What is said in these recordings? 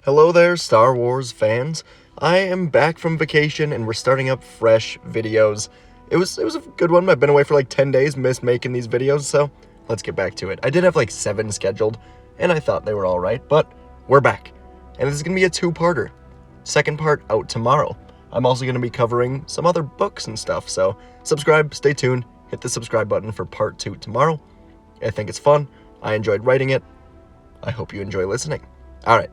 Hello there, Star Wars fans. I am back from vacation and we're starting up fresh videos. It was a good one. I've been away for like 10 days, missed making these videos, so let's get back to it. I did have like 7 scheduled, and I thought they were all right, but we're back. And this is going to be a 2-parter. Second part out tomorrow. I'm also going to be covering some other books and stuff, so subscribe, stay tuned, hit the subscribe button for part 2 tomorrow. I think it's fun. I enjoyed writing it. I hope you enjoy listening. All right.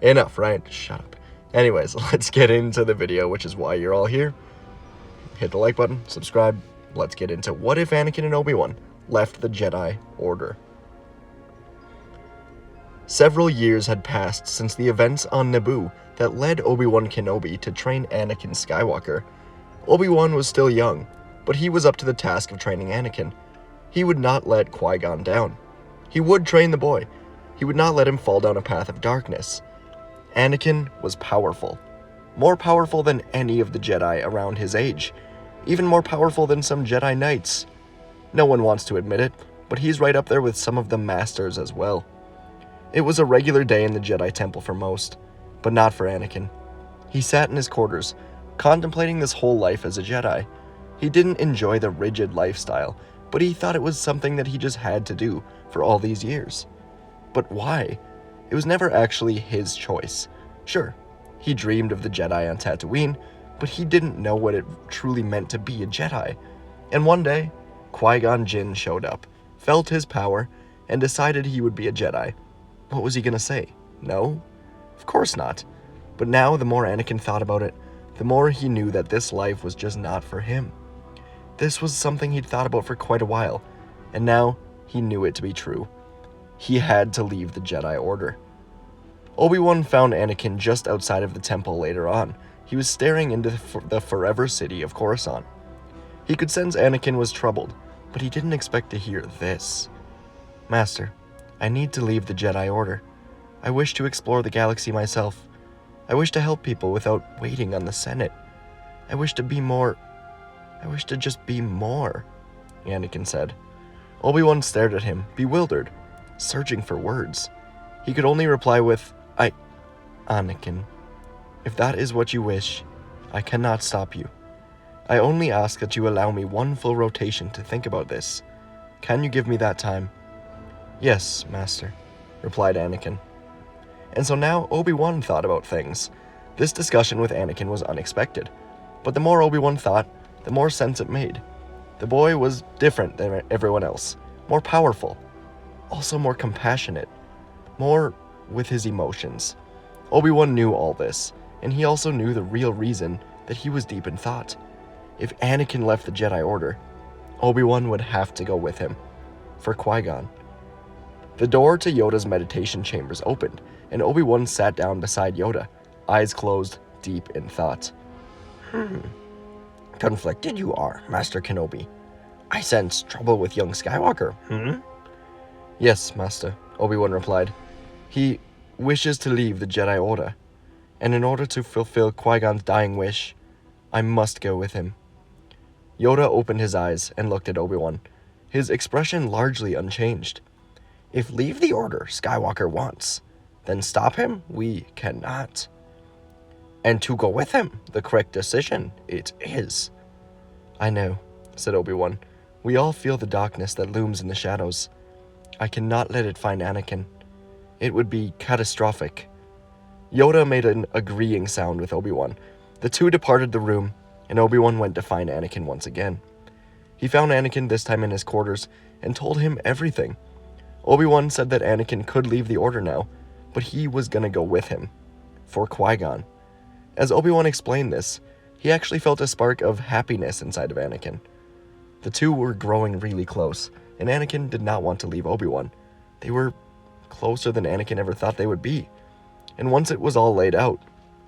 Enough, right? Shut up. Anyways, let's get into the video, which is why you're all here. Hit the like button, subscribe. Let's get into what if Anakin and Obi-Wan left the Jedi Order. Several years had passed since the events on Naboo that led Obi-Wan Kenobi to train Anakin Skywalker. Obi-Wan was still young, but he was up to the task of training Anakin. He would not let Qui-Gon down. He would train the boy. He would not let him fall down a path of darkness. Anakin was powerful. More powerful than any of the Jedi around his age. Even more powerful than some Jedi Knights. No one wants to admit it, but he's right up there with some of the Masters as well. It was a regular day in the Jedi Temple for most, but not for Anakin. He sat in his quarters, contemplating this whole life as a Jedi. He didn't enjoy the rigid lifestyle, but he thought it was something that he just had to do for all these years. But why? It was never actually his choice. Sure, he dreamed of the Jedi on Tatooine, but he didn't know what it truly meant to be a Jedi. And one day, Qui-Gon Jinn showed up, felt his power, and decided he would be a Jedi. What was he gonna say? No? Of course not. But now, the more Anakin thought about it, the more he knew that this life was just not for him. This was something he'd thought about for quite a while, and now he knew it to be true. He had to leave the Jedi Order. Obi-Wan found Anakin just outside of the temple later on. He was staring into the forever city of Coruscant. He could sense Anakin was troubled, but he didn't expect to hear this. "Master, I need to leave the Jedi Order. I wish to explore the galaxy myself. I wish to help people without waiting on the Senate. I wish to just be more," Anakin said. Obi-Wan stared at him, bewildered, searching for words. He could only reply with, Anakin, if that is what you wish, I cannot stop you. I only ask that you allow me one full rotation to think about this. Can you give me that time?" "Yes, Master," replied Anakin. And so now Obi-Wan thought about things. This discussion with Anakin was unexpected, but the more Obi-Wan thought, the more sense it made. The boy was different than everyone else, more powerful, also more compassionate, more with his emotions. Obi-Wan knew all this, and he also knew the real reason that he was deep in thought. If Anakin left the Jedi Order, Obi-Wan would have to go with him, for Qui-Gon. The door to Yoda's meditation chambers opened, and Obi-Wan sat down beside Yoda, eyes closed, deep in thought. "Conflicted you are, Master Kenobi. I sense trouble with young Skywalker, "Yes, Master," Obi-Wan replied. "He wishes to leave the Jedi Order, and in order to fulfill Qui-Gon's dying wish, I must go with him." Yoda opened his eyes and looked at Obi-Wan, his expression largely unchanged. "If leave the Order Skywalker wants, then stop him we cannot. And to go with him, the correct decision it is." "I know," said Obi-Wan. "We all feel the darkness that looms in the shadows. I cannot let it find Anakin. It would be catastrophic." Yoda made an agreeing sound with Obi-Wan. The two departed the room, and Obi-Wan went to find Anakin once again. He found Anakin this time in his quarters and told him everything. Obi-Wan said that Anakin could leave the Order now, but he was gonna go with him, for Qui-Gon. As Obi-Wan explained this, he actually felt a spark of happiness inside of Anakin. The two were growing really close, and Anakin did not want to leave Obi-Wan. They were closer than Anakin ever thought they would be. And once it was all laid out,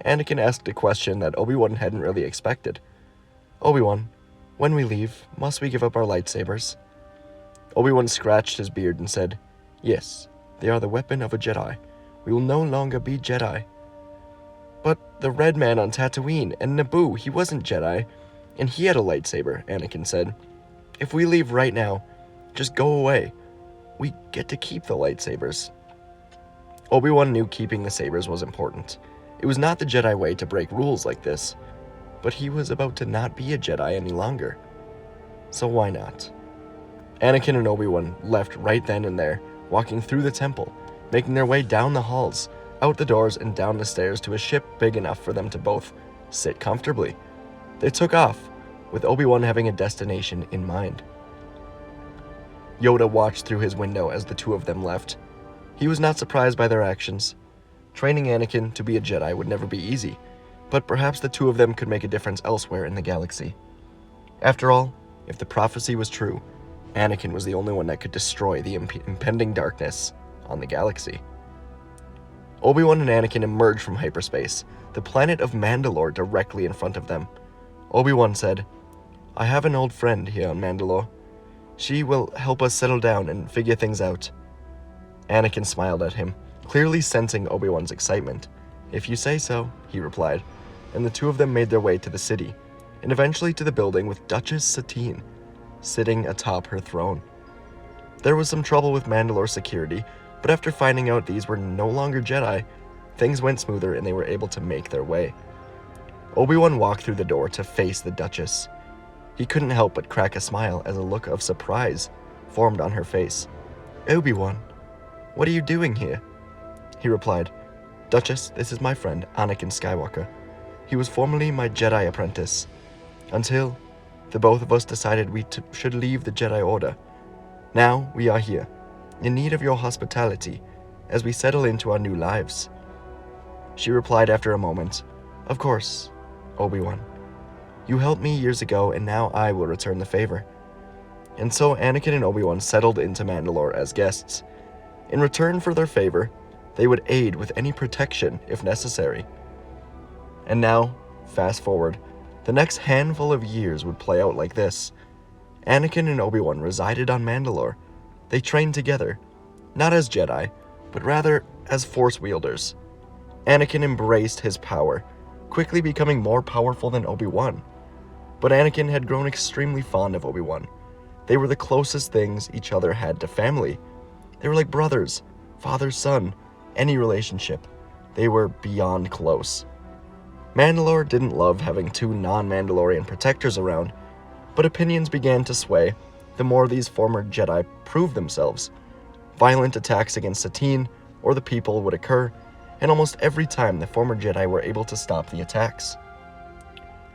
Anakin asked a question that Obi-Wan hadn't really expected. "Obi-Wan, when we leave, must we give up our lightsabers?" Obi-Wan scratched his beard and said, "Yes, they are the weapon of a Jedi. We will no longer be Jedi." "But the red man on Tatooine and Naboo, he wasn't Jedi, and he had a lightsaber," Anakin said. "If we leave right now, just go away, we get to keep the lightsabers." Obi-Wan knew keeping the sabers was important. It was not the Jedi way to break rules like this, but he was about to not be a Jedi any longer. So why not? Anakin and Obi-Wan left right then and there, walking through the temple, making their way down the halls, out the doors, and down the stairs to a ship big enough for them to both sit comfortably. They took off, with Obi-Wan having a destination in mind. Yoda watched through his window as the two of them left. He was not surprised by their actions. Training Anakin to be a Jedi would never be easy, but perhaps the two of them could make a difference elsewhere in the galaxy. After all, if the prophecy was true, Anakin was the only one that could destroy the impending darkness on the galaxy. Obi-Wan and Anakin emerged from hyperspace, the planet of Mandalore directly in front of them. Obi-Wan said, "I have an old friend here on Mandalore. She will help us settle down and figure things out." Anakin smiled at him, clearly sensing Obi-Wan's excitement. "If you say so," he replied, and the two of them made their way to the city, and eventually to the building with Duchess Satine sitting atop her throne. There was some trouble with Mandalore security, but after finding out these were no longer Jedi, things went smoother and they were able to make their way. Obi-Wan walked through the door to face the Duchess. He couldn't help but crack a smile as a look of surprise formed on her face. "Obi-Wan, what are you doing here?" He replied, "Duchess, this is my friend, Anakin Skywalker. He was formerly my Jedi apprentice, until the both of us decided we should leave the Jedi Order. Now we are here, in need of your hospitality, as we settle into our new lives." She replied after a moment, "Of course, Obi-Wan. You helped me years ago, and now I will return the favor." And so Anakin and Obi-Wan settled into Mandalore as guests. In return for their favor, they would aid with any protection if necessary. And now, fast forward, the next handful of years would play out like this. Anakin and Obi-Wan resided on Mandalore. They trained together, not as Jedi, but rather as Force wielders. Anakin embraced his power, quickly becoming more powerful than Obi-Wan. But Anakin had grown extremely fond of Obi-Wan. They were the closest things each other had to family. They were like brothers, father-son, any relationship. They were beyond close. Mandalore didn't love having two non-Mandalorian protectors around, but opinions began to sway the more these former Jedi proved themselves. Violent attacks against Satine or the people would occur, and almost every time the former Jedi were able to stop the attacks.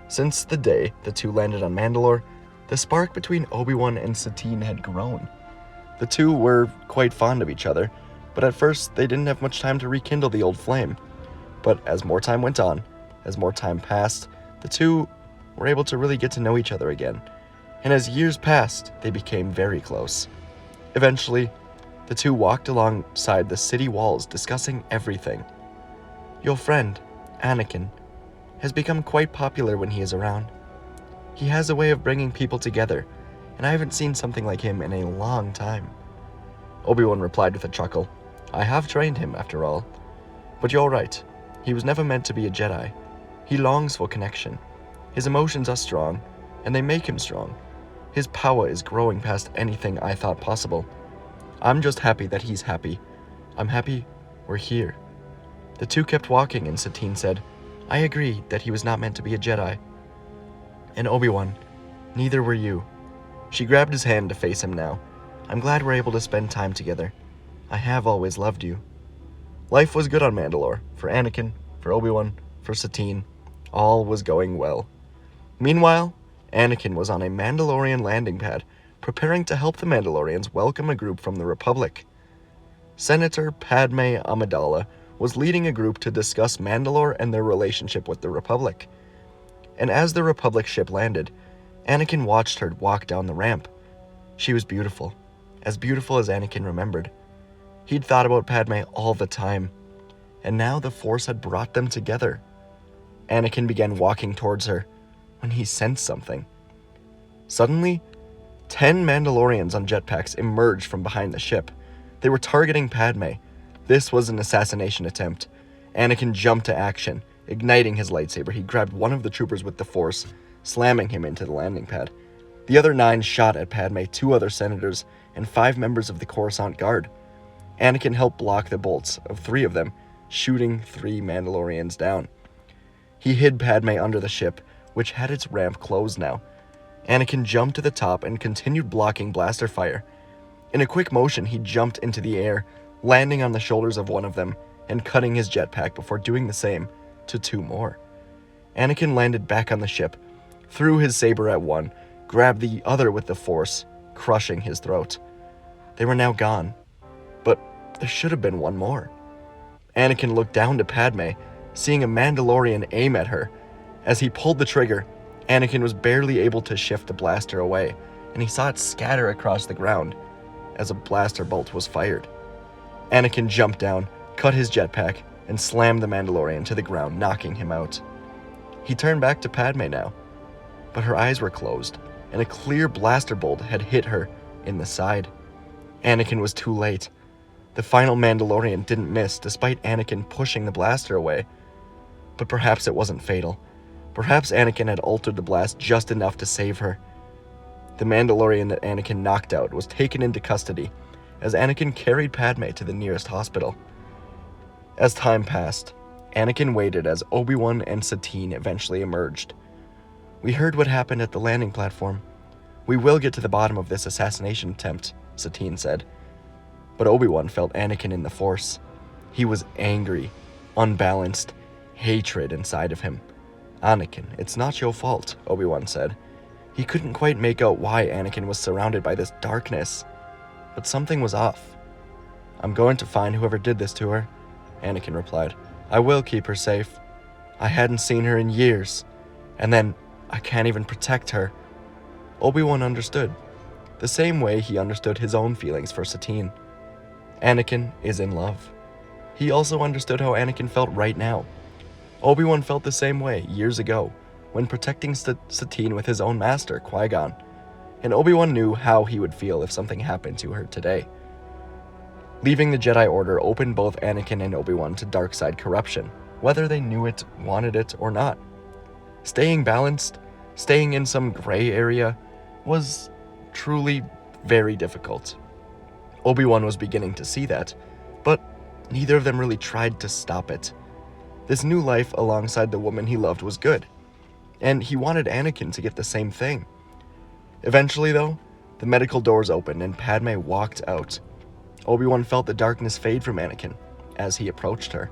Since the day the two landed on Mandalore, the spark between Obi-Wan and Satine had grown. The two were quite fond of each other, but at first they didn't have much time to rekindle the old flame. But as more time went on, as more time passed, the two were able to really get to know each other again, and as years passed, they became very close. Eventually, the two walked alongside the city walls discussing everything. "Your friend, Anakin, has become quite popular when he is around. He has a way of bringing people together, and I haven't seen something like him in a long time." Obi-Wan replied with a chuckle, "I have trained him, after all. But you're right, he was never meant to be a Jedi. He longs for connection. His emotions are strong, and they make him strong. His power is growing past anything I thought possible. I'm just happy that he's happy. I'm happy we're here." The two kept walking, and Satine said, "I agree that he was not meant to be a Jedi." "And Obi-Wan, neither were you." She grabbed his hand to face him now. "I'm glad we're able to spend time together. I have always loved you." Life was good on Mandalore, for Anakin, for Obi-Wan, for Satine. All was going well. Meanwhile, Anakin was on a Mandalorian landing pad, preparing to help the Mandalorians welcome a group from the Republic. Senator Padme Amidala was leading a group to discuss Mandalore and their relationship with the Republic. And as the Republic ship landed, Anakin watched her walk down the ramp. She was beautiful as Anakin remembered. He'd thought about Padme all the time, and now the Force had brought them together. Anakin began walking towards her when he sensed something. Suddenly, 10 Mandalorians on jetpacks emerged from behind the ship. They were targeting Padme. This was an assassination attempt. Anakin jumped to action. Igniting his lightsaber, he grabbed one of the troopers with the Force, slamming him into the landing pad. The other 9 shot at Padme, 2 other senators, and 5 members of the Coruscant Guard. Anakin helped block the bolts of 3 of them, shooting 3 Mandalorians down. He hid Padme under the ship, which had its ramp closed now. Anakin jumped to the top and continued blocking blaster fire. In a quick motion, he jumped into the air, landing on the shoulders of one of them and cutting his jetpack before doing the same to 2 more. Anakin landed back on the ship, threw his saber at one, grabbed the other with the force, crushing his throat. They were now gone, but there should have been one more. Anakin looked down to Padme, seeing a Mandalorian aim at her. As he pulled the trigger, Anakin was barely able to shift the blaster away, and he saw it scatter across the ground as a blaster bolt was fired. Anakin jumped down, cut his jetpack, and slammed the Mandalorian to the ground, knocking him out. He turned back to Padme now, but her eyes were closed, and a clear blaster bolt had hit her in the side. Anakin was too late. The final Mandalorian didn't miss, despite Anakin pushing the blaster away. But perhaps it wasn't fatal. Perhaps Anakin had altered the blast just enough to save her. The Mandalorian that Anakin knocked out was taken into custody, as Anakin carried Padme to the nearest hospital. As time passed, Anakin waited as Obi-Wan and Satine eventually emerged. "We heard what happened at the landing platform. We will get to the bottom of this assassination attempt," Satine said. But Obi-Wan felt Anakin in the Force. He was angry, unbalanced, hatred inside of him. "Anakin, it's not your fault," Obi-Wan said. He couldn't quite make out why Anakin was surrounded by this darkness, but something was off. "I'm going to find whoever did this to her," Anakin replied. "I will keep her safe. I hadn't seen her in years, and then I can't even protect her." Obi-Wan understood, the same way he understood his own feelings for Satine. Anakin is in love. He also understood how Anakin felt right now. Obi-Wan felt the same way years ago, when protecting Satine with his own master, Qui-Gon, and Obi-Wan knew how he would feel if something happened to her today. Leaving the Jedi Order opened both Anakin and Obi-Wan to dark side corruption, whether they knew it, wanted it, or not. Staying balanced, staying in some gray area, was truly very difficult. Obi-Wan was beginning to see that, but neither of them really tried to stop it. This new life alongside the woman he loved was good, and he wanted Anakin to get the same thing. Eventually, though, the medical doors opened and Padme walked out. Obi-Wan felt the darkness fade from Anakin as he approached her.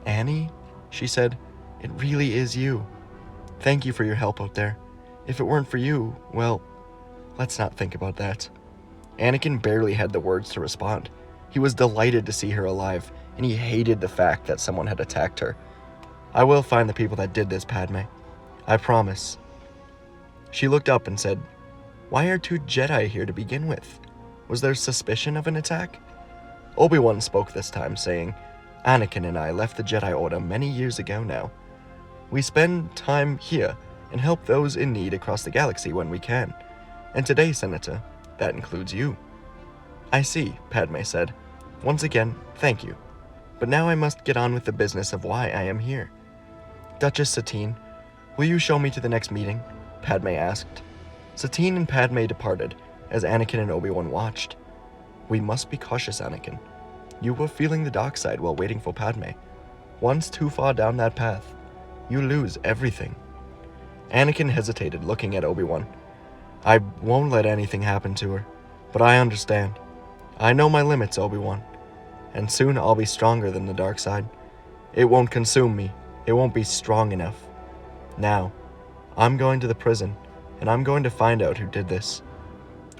"Annie," she said, "it really is you. Thank you for your help out there. If it weren't for you, well, let's not think about that." Anakin barely had the words to respond. He was delighted to see her alive, and he hated the fact that someone had attacked her. "I will find the people that did this, Padme. I promise." She looked up and said, "Why are 2 Jedi here to begin with? Was there suspicion of an attack?" Obi-Wan spoke this time, saying, "Anakin and I left the Jedi Order many years ago now. We spend time here and help those in need across the galaxy when we can. And today, Senator, that includes you." "I see," Padme said. "Once again, thank you. But now I must get on with the business of why I am here." "Duchess Satine, will you show me to the next meeting?" Padme asked. Satine and Padme departed, as Anakin and Obi-Wan watched. "We must be cautious, Anakin. You were feeling the dark side while waiting for Padme. Once too far down that path, you lose everything." Anakin hesitated, looking at Obi-Wan. "I won't let anything happen to her, but I understand. I know my limits, Obi-Wan, and soon I'll be stronger than the dark side. It won't consume me. It won't be strong enough. Now, I'm going to the prison, and I'm going to find out who did this."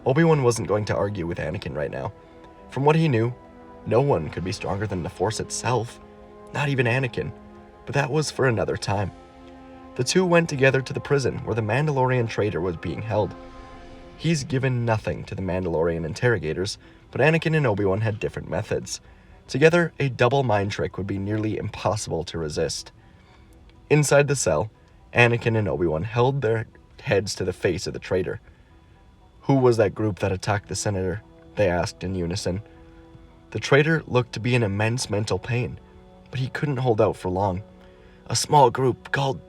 Obi-Wan wasn't going to argue with Anakin right now. From what he knew, no one could be stronger than the Force itself, not even Anakin, but that was for another time. The two went together to the prison where the Mandalorian traitor was being held. He's given nothing to the Mandalorian interrogators, but Anakin and Obi-Wan had different methods. Together, a double mind trick would be nearly impossible to resist. Inside the cell, Anakin and Obi-Wan held their heads to the face of the traitor. "Who was that group that attacked the senator?" they asked in unison. The traitor looked to be in immense mental pain, but he couldn't hold out for long. "A small group called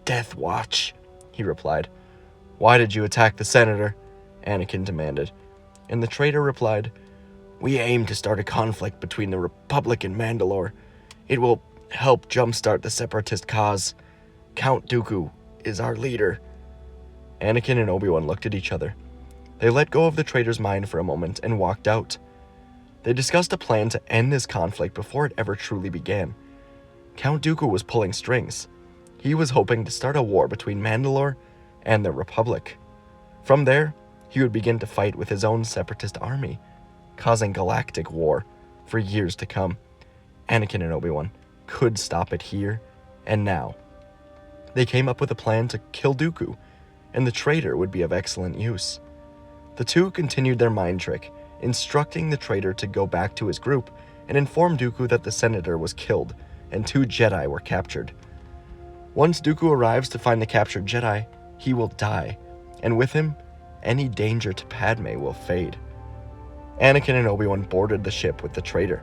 Death Watch," he replied. "Why did you attack the senator?" Anakin demanded. And the traitor replied, We aim to start a conflict between the Republic and Mandalore. It will help jumpstart the Separatist cause. Count Dooku is our leader." Anakin and Obi-Wan looked at each other. They let go of the traitor's mind for a moment and walked out. They discussed a plan to end this conflict before it ever truly began. Count Dooku was pulling strings. He was hoping to start a war between Mandalore and the Republic. From there, he would begin to fight with his own separatist army, causing galactic war for years to come. Anakin and Obi-Wan could stop it here and now. They came up with a plan to kill Dooku, and the traitor would be of excellent use. The two continued their mind trick, instructing the traitor to go back to his group and inform Dooku that the senator was killed and 2 Jedi were captured. Once Dooku arrives to find the captured Jedi, he will die, and with him, any danger to Padme will fade. Anakin and Obi-Wan boarded the ship with the traitor.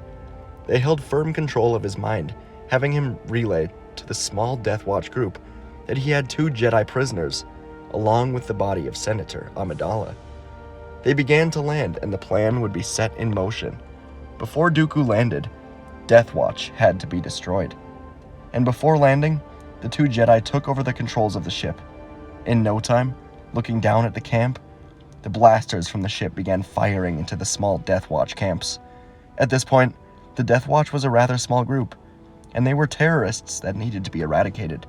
They held firm control of his mind, having him relay to the small Death Watch group that he had 2 Jedi prisoners, along with the body of Senator Amidala. They began to land, and the plan would be set in motion. Before Dooku landed, Death Watch had to be destroyed. And before landing, the 2 Jedi took over the controls of the ship. In no time, looking down at the camp, the blasters from the ship began firing into the small Death Watch camps. At this point, the Death Watch was a rather small group, and they were terrorists that needed to be eradicated.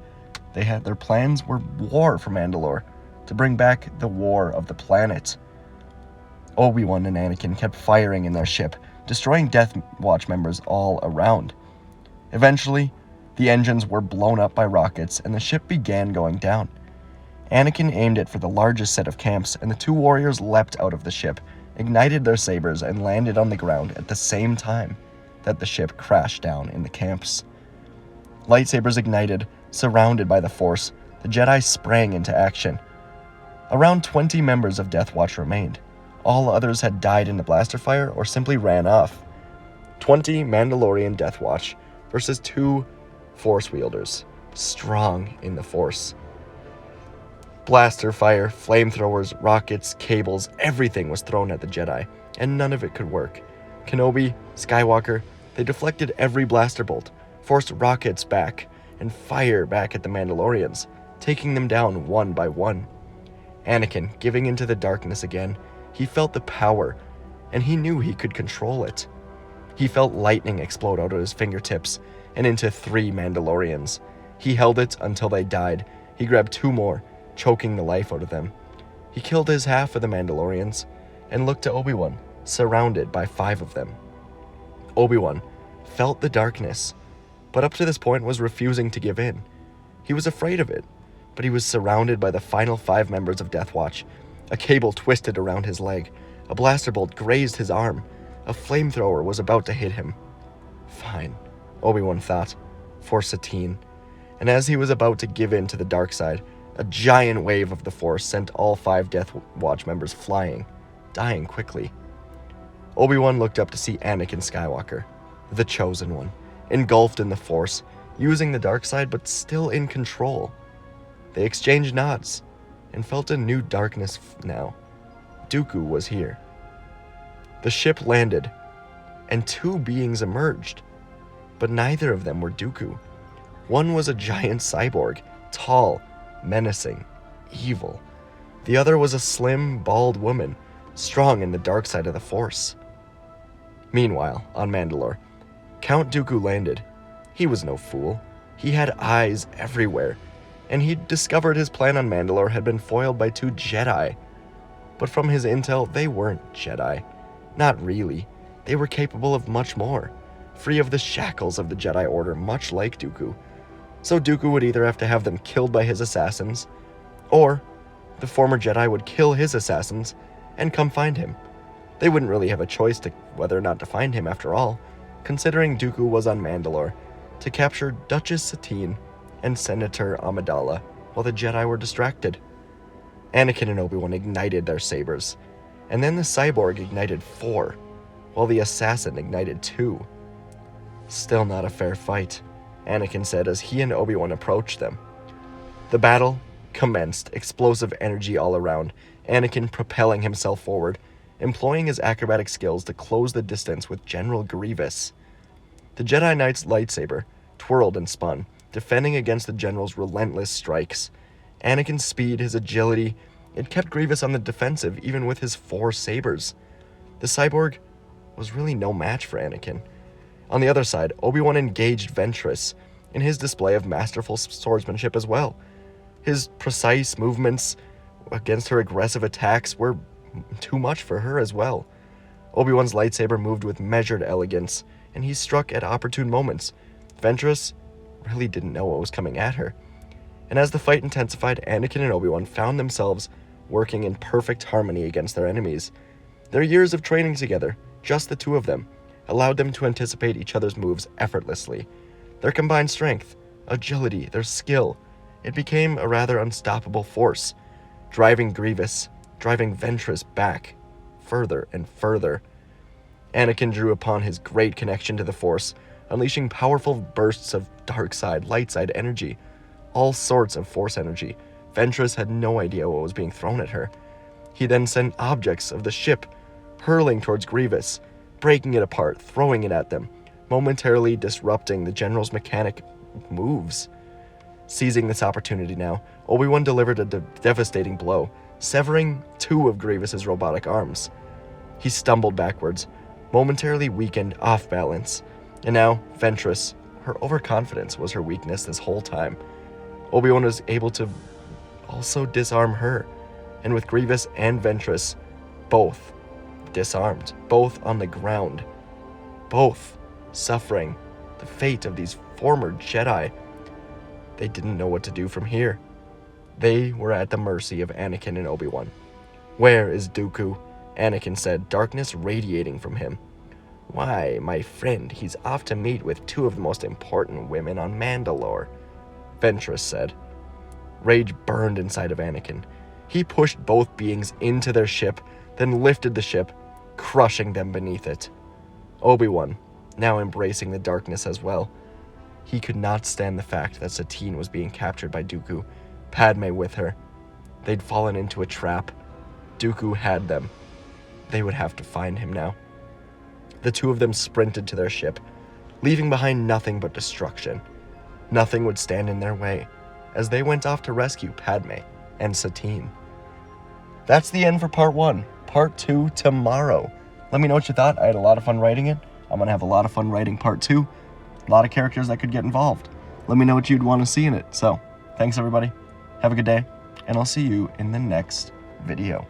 Their plans were war for Mandalore, to bring back the war of the planet. Obi-Wan and Anakin kept firing in their ship, destroying Death Watch members all around. Eventually, the engines were blown up by rockets and the ship began going down. Anakin aimed it for the largest set of camps, and the 2 warriors leapt out of the ship, ignited their sabers, and landed on the ground at the same time that the ship crashed down in the camps. Lightsabers ignited, surrounded by the Force, the Jedi sprang into action. Around 20 members of Death Watch remained. All others had died in the blaster fire or simply ran off. 20 Mandalorian Death Watch versus 2 Force wielders, strong in the Force. Blaster fire, flamethrowers, rockets, cables, everything was thrown at the Jedi, and none of it could work. Kenobi, Skywalker, they deflected every blaster bolt, forced rockets back, and fire back at the Mandalorians, taking them down one by one. Anakin, giving into the darkness again, he felt the power, and he knew he could control it. He felt lightning explode out of his fingertips and into 3 Mandalorians. He held it until they died. He grabbed 2 more, choking the life out of them. He killed his half of the Mandalorians and looked to Obi-Wan, surrounded by 5 of them. Obi-Wan felt the darkness, but up to this point was refusing to give in. He was afraid of it, but he was surrounded by the final 5 members of Death Watch. A cable twisted around his leg. A blaster bolt grazed his arm. A flamethrower was about to hit him. Fine, Obi-Wan thought, for Satine. And as he was about to give in to the dark side, a giant wave of the Force sent all 5 Death Watch members flying, dying quickly. Obi-Wan looked up to see Anakin Skywalker, the Chosen One, engulfed in the Force, using the dark side but still in control. They exchanged nods and felt a new darkness now. Dooku was here. The ship landed, and 2 beings emerged, but neither of them were Dooku. One was a giant cyborg, tall, menacing, evil. The other was a slim, bald woman, strong in the dark side of the Force. Meanwhile, on Mandalore, Count Dooku landed. He was no fool. He had eyes everywhere, and he'd discovered his plan on Mandalore had been foiled by 2 Jedi. But from his intel, they weren't Jedi. Not really. They were capable of much more, free of the shackles of the Jedi Order, much like Dooku. So Dooku would either have to have them killed by his assassins, or the former Jedi would kill his assassins and come find him. They wouldn't really have a choice to whether or not to find him after all, considering Dooku was on Mandalore to capture Duchess Satine and Senator Amidala while the Jedi were distracted. Anakin and Obi-Wan ignited their sabers, and then the cyborg ignited 4, while the assassin ignited 2. Still not a fair fight, Anakin said as he and Obi-Wan approached them. The battle commenced, explosive energy all around, Anakin propelling himself forward, employing his acrobatic skills to close the distance with General Grievous. The Jedi Knight's lightsaber twirled and spun, defending against the General's relentless strikes. Anakin's speed, his agility, it kept Grievous on the defensive even with his 4 sabers. The cyborg was really no match for Anakin. On the other side, Obi-Wan engaged Ventress in his display of masterful swordsmanship as well. His precise movements against her aggressive attacks were too much for her as well. Obi-Wan's lightsaber moved with measured elegance, and he struck at opportune moments. Ventress really didn't know what was coming at her. And as the fight intensified, Anakin and Obi-Wan found themselves working in perfect harmony against their enemies. Their years of training together, just the two of them, allowed them to anticipate each other's moves effortlessly. Their combined strength, agility, their skill, it became a rather unstoppable force, driving Ventress back further and further. Anakin drew upon his great connection to the Force, unleashing powerful bursts of dark side, light side energy, all sorts of Force energy. Ventress had no idea what was being thrown at her. He then sent objects of the ship hurling towards Grievous, breaking it apart, throwing it at them, momentarily disrupting the General's mechanic moves. Seizing this opportunity now, Obi-Wan delivered a devastating blow, severing 2 of Grievous's robotic arms. He stumbled backwards, momentarily weakened, off balance. And now, Ventress, her overconfidence was her weakness this whole time. Obi-Wan was able to also disarm her, and with Grievous and Ventress both disarmed, both on the ground, both suffering the fate of these former Jedi, they didn't know what to do from here. They were at the mercy of Anakin and Obi-Wan. "Where is Dooku?" Anakin said, darkness radiating from him. "Why, my friend, he's off to meet with 2 of the most important women on Mandalore," Ventress said. Rage burned inside of Anakin. He pushed both beings into their ship, then lifted the ship, crushing them beneath it. Obi-Wan, now embracing the darkness as well. He could not stand the fact that Satine was being captured by Dooku, Padme with her. They'd fallen into a trap. Dooku had them. They would have to find him now. The 2 of them sprinted to their ship, leaving behind nothing but destruction. Nothing would stand in their way, as they went off to rescue Padme and Satine. That's the end for part 1. Part 2 tomorrow. Let me know what you thought. I had a lot of fun writing it. I'm going to have a lot of fun writing part 2. A lot of characters that could get involved. Let me know what you'd want to see in it. So, thanks everybody. Have a good day, and I'll see you in the next video.